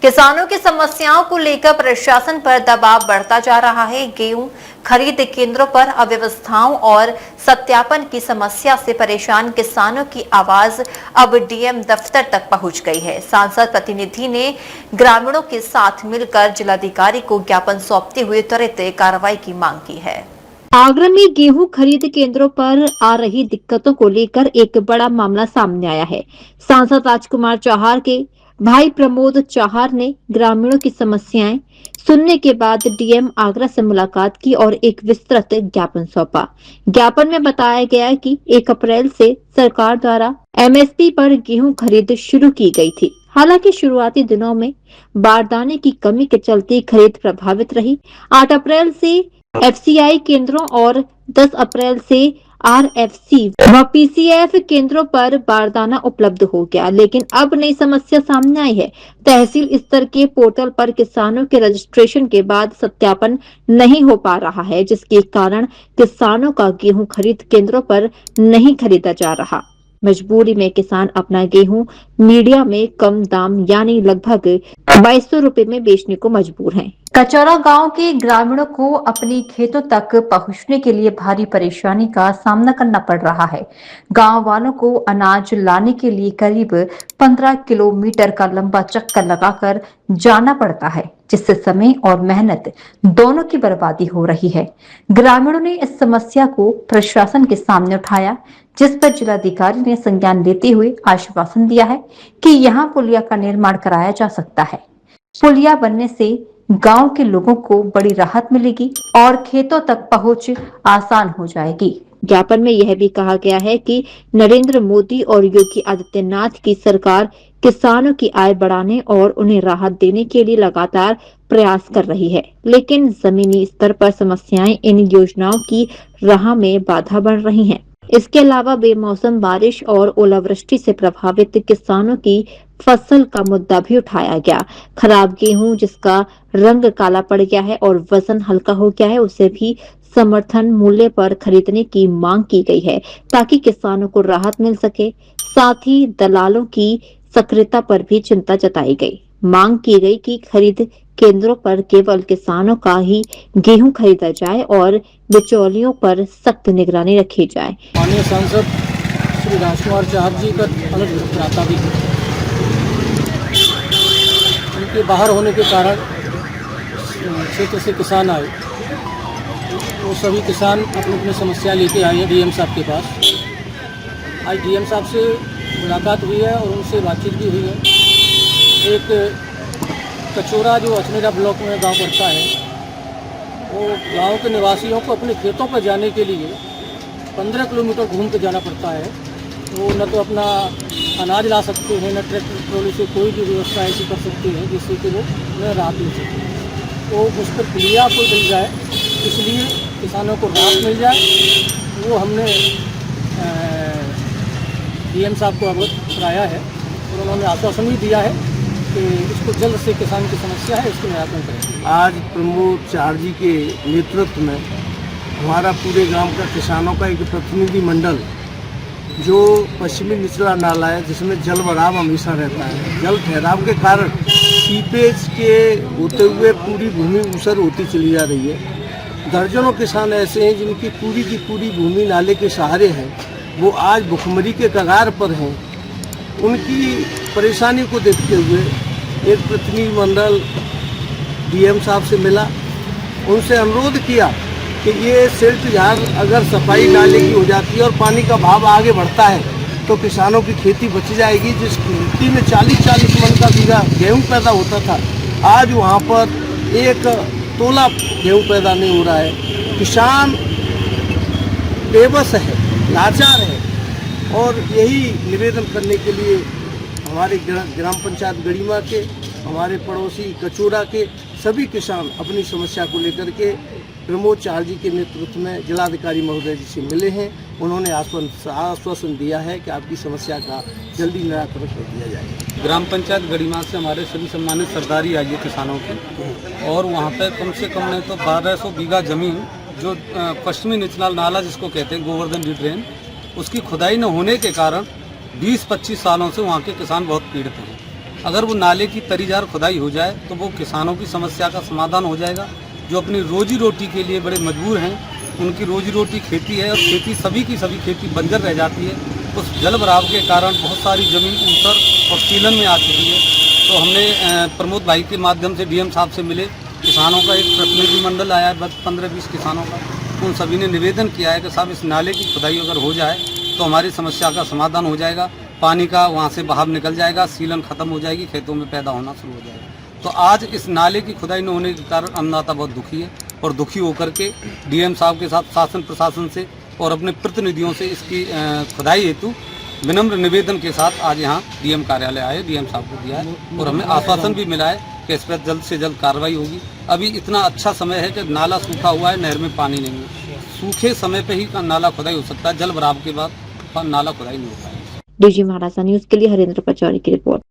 किसानों की समस्याओं को लेकर प्रशासन पर दबाव बढ़ता जा रहा है। गेहूं खरीद केंद्रों पर अव्यवस्थाओं और सत्यापन की समस्या से परेशान किसानों की आवाज अब डीएम दफ्तर तक पहुंच गई है। सांसद प्रतिनिधि ने ग्रामीणों के साथ मिलकर जिलाधिकारी को ज्ञापन सौंपते हुए त्वरित कार्रवाई की मांग की है। आगरा में गेहूं खरीद केंद्रों पर आ रही दिक्कतों को लेकर एक बड़ा मामला सामने आया है। सांसद राजकुमार चौहान के भाई प्रमोद चौहान ने ग्रामीणों की समस्याएं सुनने के बाद डीएम आगरा से मुलाकात की और एक विस्तृत ज्ञापन सौंपा। ज्ञापन में बताया गया कि 1 अप्रैल से सरकार द्वारा एमएसपी पर गेहूं खरीद शुरू की गई थी। हालांकि शुरुआती दिनों में बारदाने की कमी के चलते खरीद प्रभावित रही। 8 अप्रैल से एफसीआई केंद्रों और 10 अप्रैल से आरएफसी व पीसीएफ केंद्रों पर बारदाना उपलब्ध हो गया, लेकिन अब नई समस्या सामने आई है। तहसील स्तर के पोर्टल पर किसानों के रजिस्ट्रेशन के बाद सत्यापन नहीं हो पा रहा है, जिसके कारण किसानों का गेहूं खरीद केंद्रों पर नहीं खरीदा जा रहा। मजबूरी में किसान अपना गेहूं मीडिया में कम दाम यानी लगभग 2200 रुपए में बेचने को मजबूर हैं। कचौरा गांव के ग्रामीणों को अपने खेतों तक पहुंचने के लिए भारी परेशानी का सामना करना पड़ रहा है। गांव वालों को अनाज लाने के लिए करीब 15 किलोमीटर का लंबा चक्कर लगाकर जाना पड़ता है, जिससे समय और मेहनत दोनों की बर्बादी हो रही है। ग्रामीणों ने इस समस्या को प्रशासन के सामने उठाया, जिस पर जिलाधिकारी ने संज्ञान लेते हुए आश्वासन दिया है कि यहां पुलिया का निर्माण कराया जा सकता है। पुलिया बनने से गांव के लोगों को बड़ी राहत मिलेगी और खेतों तक पहुंच आसान हो जाएगी। ज्ञापन में यह भी कहा गया है कि नरेंद्र मोदी और योगी आदित्यनाथ की सरकार किसानों की आय बढ़ाने और उन्हें राहत देने के लिए लगातार प्रयास कर रही है, लेकिन जमीनी स्तर पर समस्याएं इन योजनाओं की राह में बाधा बन रही हैं। इसके अलावा बेमौसम बारिश और ओलावृष्टि से प्रभावित किसानों की फसल का मुद्दा भी उठाया गया। खराब गेहूं जिसका रंग काला पड़ गया है और वजन हल्का हो गया है, उसे भी समर्थन मूल्य पर खरीदने की मांग की गई है, ताकि किसानों को राहत मिल सके। साथ ही दलालों की सक्रियता पर भी चिंता जताई गई। मांग की गई कि खरीद केंद्रों पर केवल किसानों का ही गेहूं खरीदा जाए और बिचौलियों पर सख्त निगरानी रखी जाए। माननीय सांसद श्री राजकुमार चौहान जी का अलग प्राता भी है। उनके बाहर होने के कारण क्षेत्र से किसान आए, वो सभी किसान अपनी अपनी समस्या लेके आए हैं डीएम साहब के पास। आज डीएम साहब से मुलाकात हुई है और उनसे बातचीत भी हुई है। एक कचौरा जो अचनेरा ब्लॉक में गांव पड़ता है, वो गांव के निवासियों को अपने खेतों पर जाने के लिए 15 किलोमीटर घूम के जाना पड़ता है। वो न तो अपना अनाज ला सकते हैं, न ट्रैक्टर ट्रॉली से कोई भी व्यवस्था ऐसी कर सकते हैं जिससे कि वो उन्हें राहत मिल सके। तो उस पर पुलिया को मिल जाए, इसलिए किसानों को राहत मिल जाए, वो हमने डीएम साहब को अवगत कराया है और उन्होंने आश्वासन भी दिया है कि इसको जल्द से किसान की समस्या है इसको निराकरण करेंगे। आज प्रमोद चौहान जी के नेतृत्व में हमारा पूरे गांव का किसानों का एक प्रतिनिधि मंडल, जो पश्चिमी निचला नाला है जिसमें जल भराव हमेशा रहता है, जल ठहराव के कारण सीपेज के होते हुए पूरी भूमि ऊसर होती चली जा रही है। दर्जनों किसान ऐसे हैं जिनकी पूरी की पूरी भूमि नाले के सहारे है, वो आज भुखमरी के कगार पर हैं। उनकी परेशानी को देखते हुए एक प्रतिनिधि मंडल डीएम साहब से मिला, उनसे अनुरोध किया कि ये सिल्ट झाड़ अगर सफाई नाले की हो जाती है और पानी का भाव आगे बढ़ता है तो किसानों की खेती बच जाएगी। जिस खेती में 40-40 मन का बीघा गेहूँ पैदा होता था, आज वहाँ पर 1 तोला गेहूँ पैदा नहीं हो रहा है। किसान बेबस है, लाचार है और यही निवेदन करने के लिए हमारे ग्राम पंचायत गड़ीमा के, हमारे पड़ोसी कचौरा के सभी किसान अपनी समस्या को लेकर के प्रमोद चौहान जी के नेतृत्व में जिलाधिकारी महोदय जी से मिले हैं। उन्होंने आश्वासन दिया है कि आपकी समस्या का जल्दी निराकरण कर दिया जाएगा। ग्राम पंचायत गड़ीमा से हमारे सभी सम्मानित सरदारी आई है किसानों की, और वहाँ पे कम से कम नहीं तो 1200 बीघा जमीन जो पश्चिमी निचला नाला जिसको कहते हैं गोवर्धन डी ड्रेन, उसकी खुदाई न होने के कारण 20-25 सालों से वहाँ के किसान बहुत पीड़ित हैं। अगर वो नाले की तरीजार खुदाई हो जाए तो वो किसानों की समस्या का समाधान हो जाएगा। जो अपनी रोजी रोटी के लिए बड़े मजबूर हैं, उनकी रोजी रोटी खेती है और खेती सभी की सभी खेती बंजर रह जाती है। उस जल भराव के कारण बहुत सारी ज़मीन ऊसर और सीलन में आ चुकी है। तो हमने प्रमोद भाई के माध्यम से डीएम साहब से मिले, किसानों का एक प्रतिनिधिमंडल आया है 15-20 किसानों का। उन सभी ने निवेदन किया है कि साहब इस नाले की खुदाई अगर हो जाए तो हमारी समस्या का समाधान हो जाएगा, पानी का वहाँ से बहाव निकल जाएगा, सीलन खत्म हो जाएगी, खेतों में पैदा होना शुरू हो जाएगा। तो आज इस नाले की खुदाई न होने के कारण अन्नदाता बहुत दुखी है और दुखी होकर के डीएम साहब के साथ शासन प्रशासन से और अपने प्रतिनिधियों से इसकी खुदाई हेतु विनम्र निवेदन के साथ आज यहाँ डीएम कार्यालय आए, डीएम साहब को दिया है और हमें आश्वासन भी मिला है कि इस पर जल्द से जल्द कार्रवाई होगी। अभी इतना अच्छा समय है कि नाला सूखा हुआ है, नहर में पानी नहीं है। सूखे समय पे ही नाला खुदाई हो सकता है, जल भराव के बाद नाला खुदाई नहीं हो पाएगा। डीजी महाराजा न्यूज के लिए हरेंद्र पचौरी की रिपोर्ट।